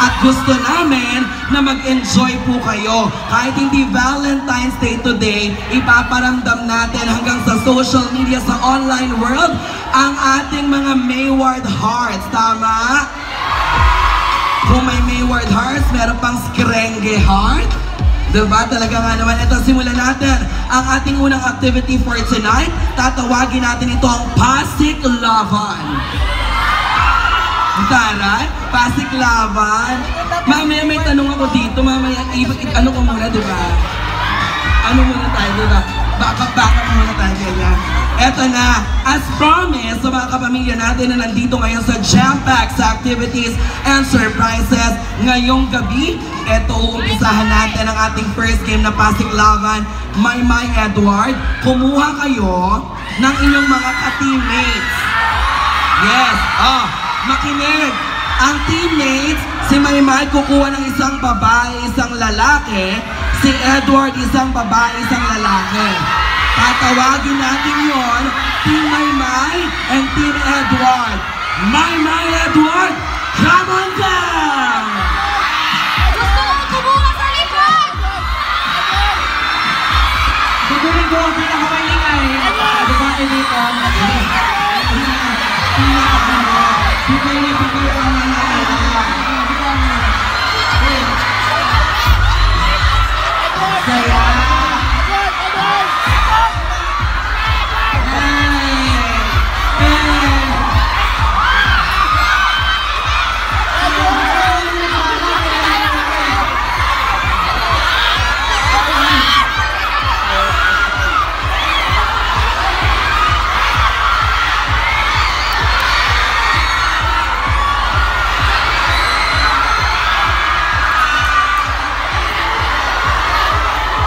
At gusto namin na mag-enjoy po kayo. Kahit hindi Valentine's Day today, ipaparamdam natin hanggang sa social media, sa online world, ang ating mga Mayward Hearts. Tama? Kung may Mayward Hearts, meron pang Skrenge Heart. Diba? Talaga nga naman. Ito, simulan natin ang ating unang activity for tonight. Tatawagin natin ito ang Pasiklavan. Taray? Pasiklavan? Mamaya may tanong ako dito. Mamaya, ano ko muna, diba? Ano muna tayo, diba? Baka muna tayo, ganyan. Eto na, as promised sa mga kapamilya natin na nandito ngayon sa Jam-Pack sa activities and surprises ngayong gabi, eto, umpisahan natin ang ating first game na Pasiklavan. Maymay Edward, kumuha kayo ng inyong mga ka-teammates. Yes, makinig. Ang teammates, si Maymay kukuha ng isang babae, isang lalaki, si Edward isang babae, isang lalaki. Tatawagin natin yon, Team Maymay and Team Edward. Maymay Edward, come